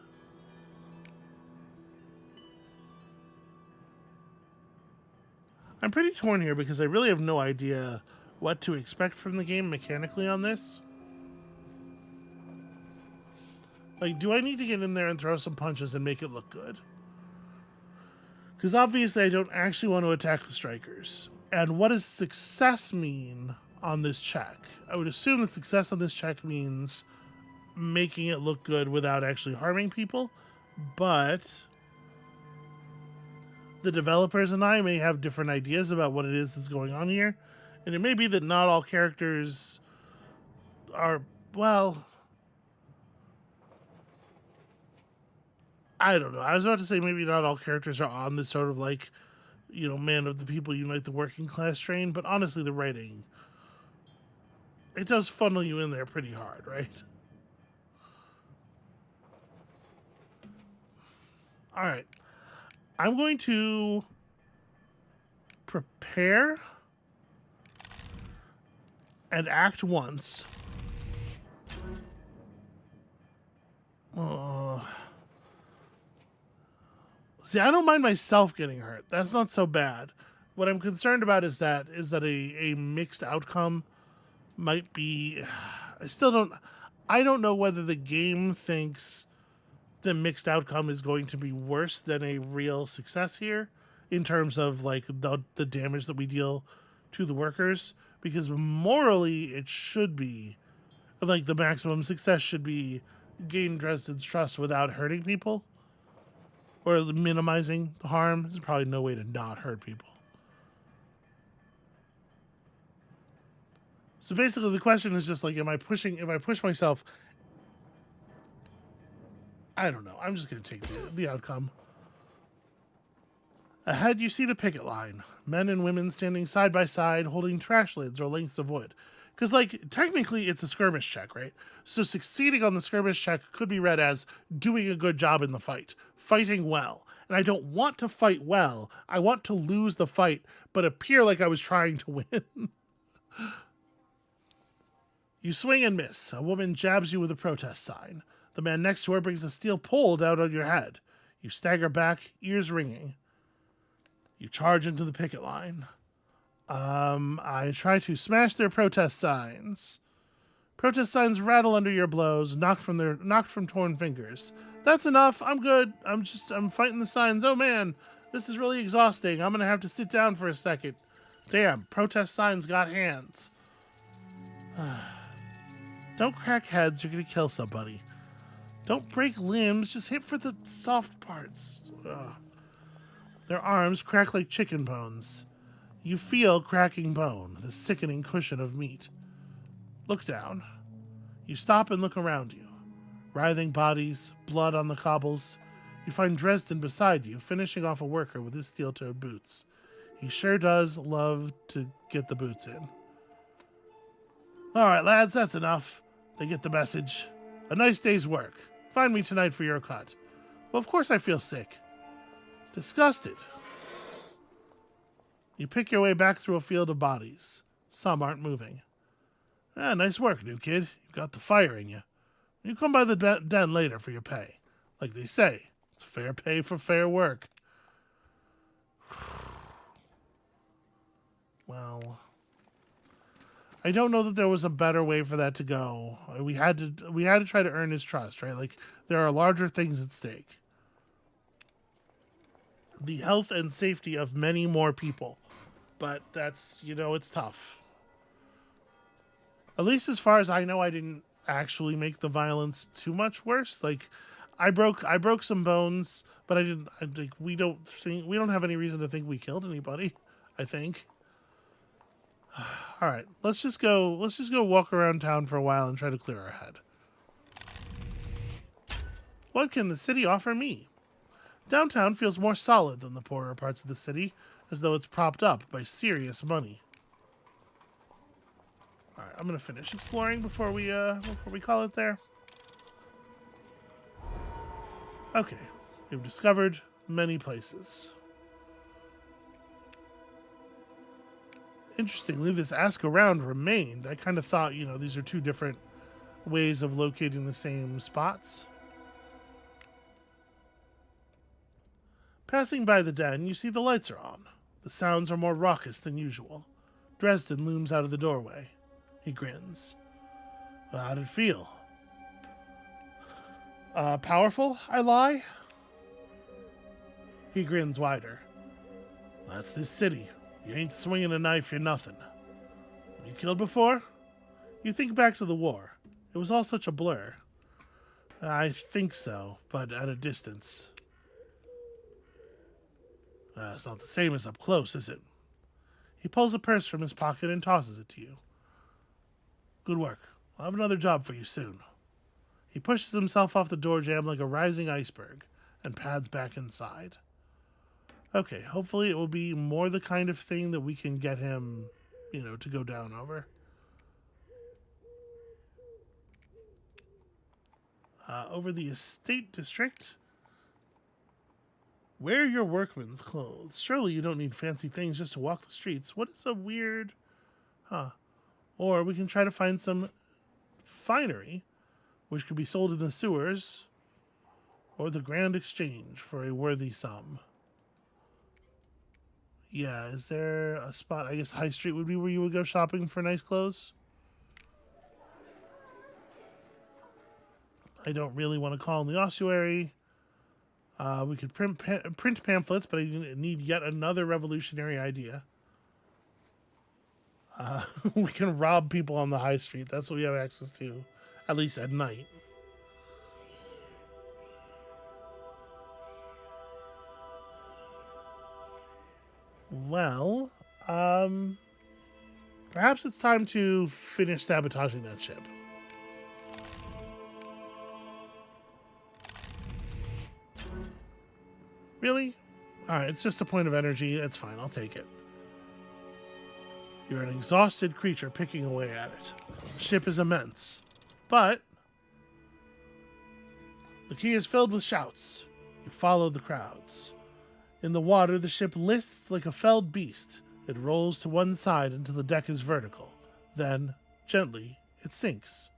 Speaker 1: I'm pretty torn here because I really have no idea what to expect from the game mechanically on this. Like, do I need to get in there and throw some punches and make it look good? Because obviously I don't actually want to attack the strikers. And what does success mean on this check? I would assume that success on this check means making it look good without actually harming people. But the developers and I may have different ideas about what it is that's going on here. And it may be that not all characters are, well... I don't know. I was about to say maybe not all characters are on this sort of like, you know, man of the people unite the working class train, but honestly the writing, it does funnel you in there pretty hard, right? All right. I'm going to prepare and act once. See, I don't mind myself getting hurt. That's not so bad. What I'm concerned about is that a mixed outcome might be... I don't know whether the game thinks the mixed outcome is going to be worse than a real success here in terms of like the damage that we deal to the workers, because morally it should be like the maximum success should be gain Dresden's trust without hurting people. Or minimizing the harm. There's probably no way to not hurt people. So basically the question is just like, if I push myself, I don't know. I'm just going to take the outcome. Ahead, you see the picket line. Men and women standing side by side, holding trash lids or lengths of wood. Because, like, technically it's a skirmish check, right? So succeeding on the skirmish check could be read as doing a good job in the fight, fighting well. And I don't want to fight well. I want to lose the fight, but appear like I was trying to win. You swing and miss. A woman jabs you with a protest sign. The man next to her brings a steel pole down on your head. You stagger back, ears ringing. You charge into the picket line. I try to smash their protest signs. Protest signs rattle under your blows, knocked from torn fingers. That's enough. I'm good. I'm fighting the signs. Oh man, this is really exhausting. I'm gonna have to sit down for a second. Damn, protest signs got hands. Don't crack heads, you're gonna kill somebody. Don't break limbs, just hit for the soft parts. Ugh. Their arms crack like chicken bones. You feel cracking bone, the sickening cushion of meat. Look down. You stop and look around you. Writhing bodies, blood on the cobbles. You find Dresden beside you, finishing off a worker with his steel-toed boots. He sure does love to get the boots in. All right, lads, that's enough. They get the message. A nice day's work. Find me tonight for your cut. Well, of course I feel sick. Disgusted. You pick your way back through a field of bodies. Some aren't moving. Nice work, new kid. You've got the fire in you. You come by the den later for your pay. Like they say, it's fair pay for fair work. Well, I don't know that there was a better way for that to go. We had to try to earn his trust, right? Like, there are larger things at stake. The health and safety of many more people. But that's, it's tough. At least as far as I know, I didn't actually make the violence too much worse. Like, I broke some bones, but we don't have any reason to think we killed anybody, I think. All right, let's just go walk around town for a while and try to clear our head. What can the city offer me? Downtown feels more solid than the poorer parts of the city, as though it's propped up by serious money. All right, I'm gonna finish exploring before we call it there. Okay, we've discovered many places. Interestingly, this ask around remained. I kind of thought, these are two different ways of locating the same spots. Passing by the den, you see the lights are on. The sounds are more raucous than usual. Dresden looms out of the doorway. He grins. Well, how'd it feel? Powerful, I lie? He grins wider. That's this city. You ain't swinging a knife, you're nothing. You killed before? You think back to the war. It was all such a blur. I think so, but at a distance. It's not the same as up close, is it? He pulls a purse from his pocket and tosses it to you. Good work. I'll have another job for you soon. He pushes himself off the door jamb like a rising iceberg and pads back inside. Okay, hopefully it will be more the kind of thing that we can get him, to go down over. Over the estate district. Wear your workman's clothes. Surely you don't need fancy things just to walk the streets. What is a weird... Or we can try to find some finery, which could be sold in the sewers, or the Grand Exchange for a worthy sum. Yeah, is there a spot? I guess High Street would be where you would go shopping for nice clothes. I don't really want to call in the ossuary. We could print pamphlets, but I need yet another revolutionary idea. We can rob people on the high street. That's what we have access to, at least at night. Well, Perhaps it's time to finish sabotaging that ship. Really? Alright, it's just a point of energy. That's fine. I'll take it. You're an exhausted creature picking away at it. The ship is immense. But the quay is filled with shouts. You follow the crowds. In the water, the ship lists like a felled beast. It rolls to one side until the deck is vertical. Then, gently, it sinks.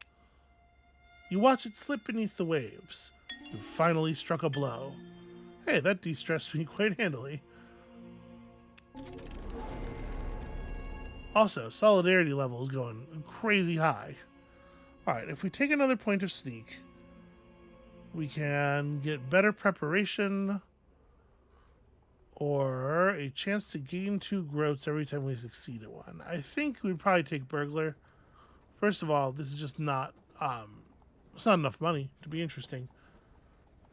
Speaker 1: You watch it slip beneath the waves. You've finally struck a blow. Hey, that de-stressed me quite handily. Also, solidarity level is going crazy high. Alright, if we take another point of sneak, we can get better preparation or a chance to gain 2 groats every time we succeed at one. I think we'd probably take burglar. First of all, this is just not, it's not enough money to be interesting.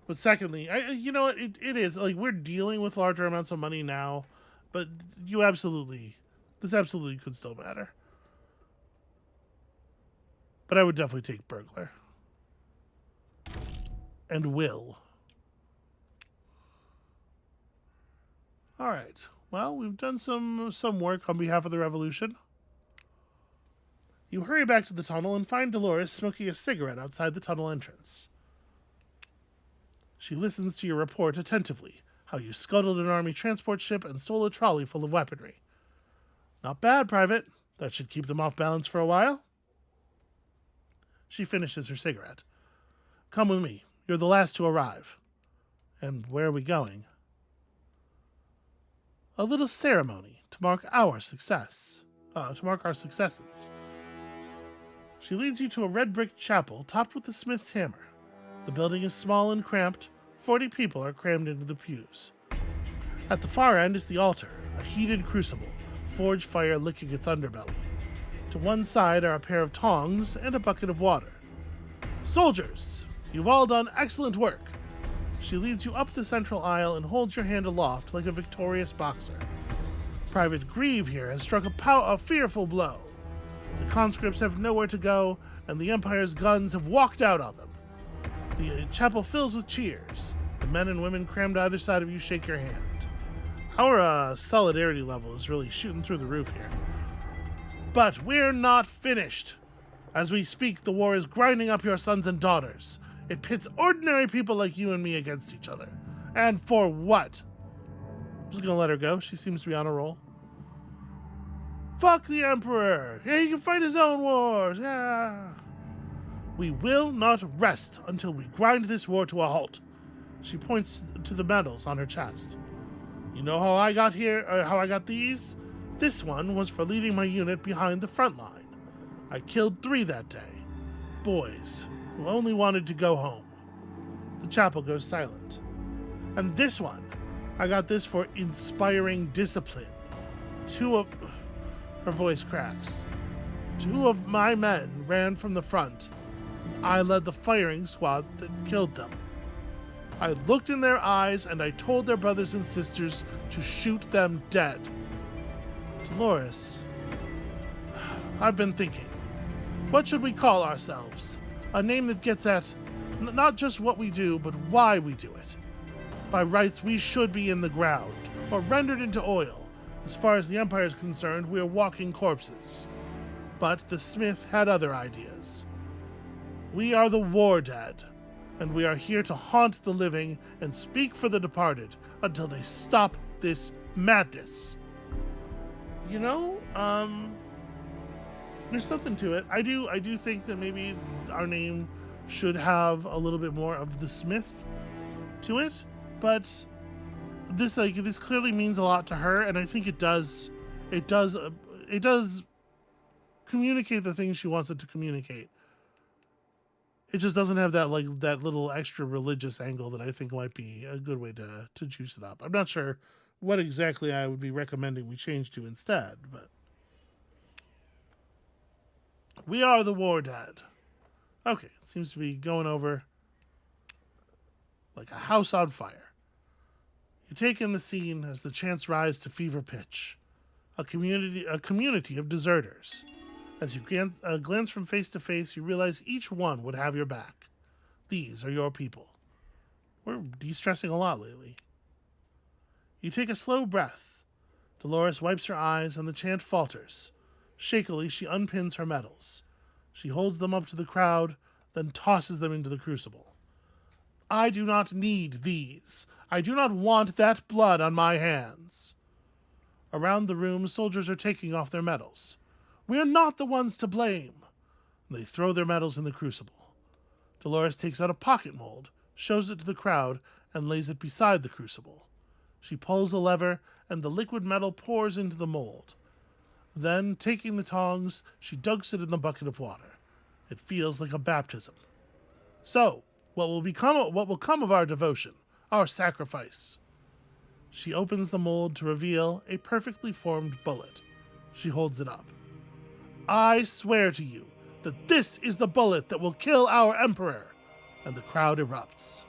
Speaker 1: But secondly, you know what, it is, like, we're dealing with larger amounts of money now, but this absolutely could still matter. But I would definitely take burglar. And will. Alright, well, we've done some work on behalf of the revolution. You hurry back to the tunnel and find Dolores smoking a cigarette outside the tunnel entrance. She listens to your report attentively, how you scuttled an army transport ship and stole a trolley full of weaponry. Not bad, Private. That should keep them off balance for a while. She finishes her cigarette. Come with me. You're the last to arrive. And where are we going? A little ceremony to mark our success. To mark our successes. She leads you to a red brick chapel topped with the smith's hammer. The building is small and cramped. 40 people are crammed into the pews. At the far end is the altar, a heated crucible, forge fire licking its underbelly. To one side are a pair of tongs and a bucket of water. Soldiers, you've all done excellent work. She leads you up the central aisle and holds your hand aloft like a victorious boxer. Private Grieve here has struck a fearful blow. The conscripts have nowhere to go, and the Empire's guns have walked out on them. The chapel fills with cheers. The men and women crammed either side of you shake your hand. Our solidarity level is really shooting through the roof here. But we're not finished. As we speak, the war is grinding up your sons and daughters. It pits ordinary people like you and me against each other. And for what? I'm just gonna let her go. She seems to be on a roll. Fuck the Emperor! Yeah, he can fight his own wars! Yeah! We will not rest until we grind this war to a halt. She points to the medals on her chest. You know how I got here, or how I got these? This one was for leading my unit behind the front line. I killed 3 that day. Boys who only wanted to go home. The chapel goes silent. And this one, I got this for inspiring discipline. Her voice cracks. 2 of my men ran from the front. I led the firing squad that killed them. I looked in their eyes and I told their brothers and sisters to shoot them dead. Dolores, I've been thinking. What should we call ourselves? A name that gets at not just what we do, but why we do it. By rights, we should be in the ground, or rendered into oil. As far as the Empire is concerned, we are walking corpses. But the Smith had other ideas. We are the war dead, and we are here to haunt the living and speak for the departed until they stop this madness. You know, there's something to it. I do think that maybe our name should have a little bit more of the Smith to it, but this clearly means a lot to her, and I think it does communicate the things she wants it to communicate. It just doesn't have that that little extra religious angle that I think might be a good way to juice it up. I'm not sure what exactly I would be recommending we change to instead, but we are the war dead. Okay, it seems to be going over like a house on fire. You take in the scene as the chants rise to fever pitch. a community of deserters. As you glance from face to face, you realize each one would have your back. These are your people. We're de-stressing a lot lately. You take a slow breath. Dolores wipes her eyes and the chant falters. Shakily, she unpins her medals. She holds them up to the crowd, then tosses them into the crucible. I do not need these. I do not want that blood on my hands. Around the room, soldiers are taking off their medals. We're not the ones to blame. They throw their medals in the crucible. Dolores takes out a pocket mold, shows it to the crowd, and lays it beside the crucible. She pulls a lever, and the liquid metal pours into the mold. Then, taking the tongs, she dunks it in the bucket of water. It feels like a baptism. So, what will come of our devotion, our sacrifice? She opens the mold to reveal a perfectly formed bullet. She holds it up. I swear to you that this is the bullet that will kill our emperor. And the crowd erupts.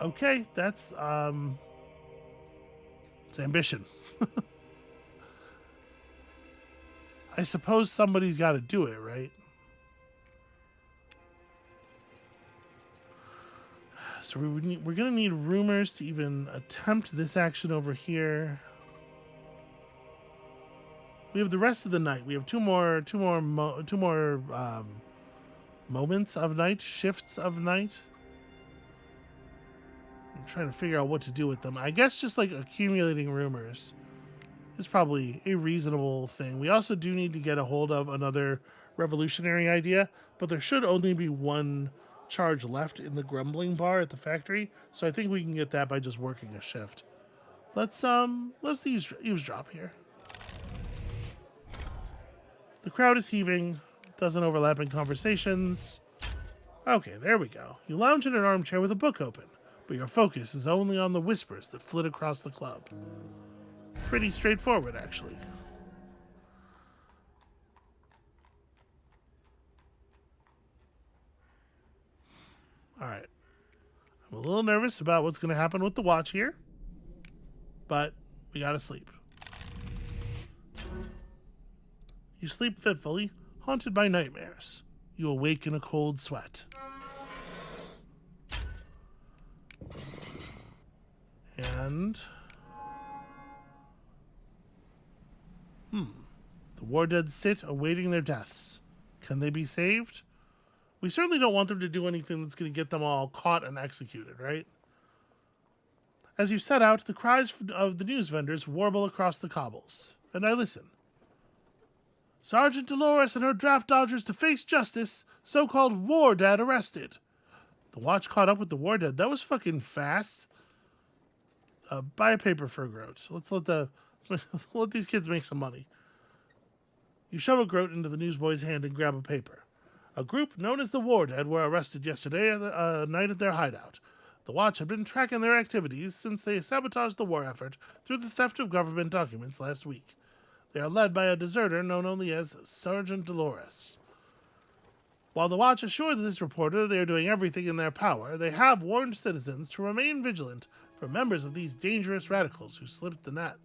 Speaker 1: Okay, that's it's ambition. I suppose somebody's got to do it, right? So we're going to need rumors to even attempt this action over here. We have the rest of the night. We have two more moments of night, shifts of night. I'm trying to figure out what to do with them. I guess just like accumulating rumors is probably a reasonable thing. We also do need to get a hold of another revolutionary idea, but there should only be one charge left in the grumbling bar at the factory, so I think we can get that by just working a shift. Let's eavesdrop here. The crowd is heaving, dozen overlapping conversations. Okay, there we go. You lounge in an armchair with a book open, but your focus is only on the whispers that flit across the club. Pretty straightforward, actually. Alright. I'm a little nervous about what's going to happen with the watch here, but we gotta sleep. You sleep fitfully, haunted by nightmares. You awake in a cold sweat. And the war dead sit awaiting their deaths. Can they be saved? We certainly don't want them to do anything that's going to get them all caught and executed, right? As you set out, the cries of the news vendors warble across the cobbles, and I listen. Sergeant Dolores and her draft dodgers to face justice, so-called war dead arrested. The watch caught up with the war dead. That was fucking fast. Buy a paper for a groat. Let's let these kids make some money. You shove a groat into the newsboy's hand and grab a paper. A group known as the War Dead were arrested yesterday night at their hideout. The Watch had been tracking their activities since they sabotaged the war effort through the theft of government documents last week. They are led by a deserter known only as Sergeant Dolores. While the Watch assured this reporter they are doing everything in their power, they have warned citizens to remain vigilant for members of these dangerous radicals who slipped the net.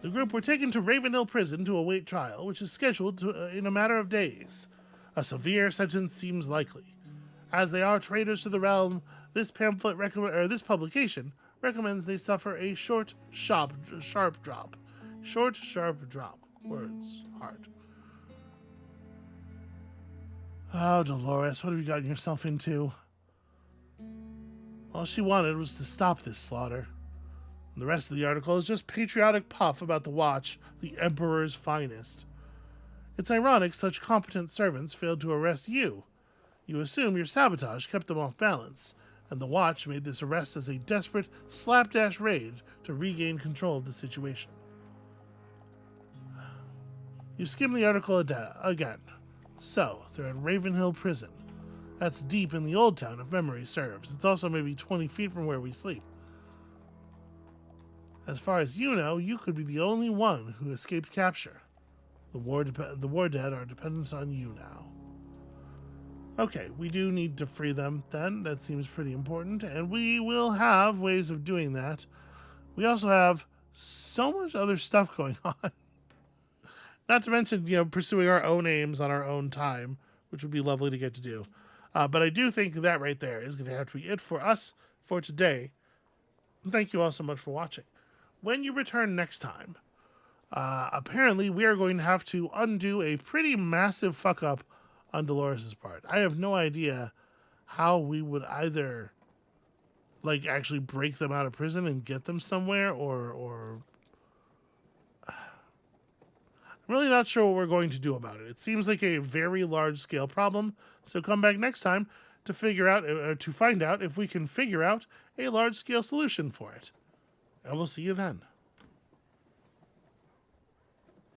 Speaker 1: The group were taken to Ravenhill Prison to await trial, which is scheduled in a matter of days. A severe sentence seems likely. As they are traitors to the realm, this publication recommends they suffer a short, sharp drop. Short, sharp drop. Words. Hard. Oh, Dolores, what have you gotten yourself into? All she wanted was to stop this slaughter. And the rest of the article is just patriotic puff about the Watch, the Emperor's finest. It's ironic such competent servants failed to arrest you. You assume your sabotage kept them off balance, and the Watch made this arrest as a desperate, slapdash raid to regain control of the situation. You skim the article again. So, they're in Ravenhill Prison. That's deep in the old town, if memory serves. It's also maybe 20 feet from where we sleep. As far as you know, you could be the only one who escaped capture. The war dead are dependent on you now. Okay, we do need to free them then. That seems pretty important, and we will have ways of doing that. We also have so much other stuff going on. Not to mention, pursuing our own aims on our own time, which would be lovely to get to do. But I do think that right there is going to have to be it for us for today. And thank you all so much for watching. When you return next time, apparently we are going to have to undo a pretty massive fuck up on Dolores' part. I have no idea how we would either actually break them out of prison and get them somewhere, or I'm really not sure what we're going to do about it. It seems like a very large scale problem, so come back next time to find out if we can figure out a large scale solution for it. And we'll see you then.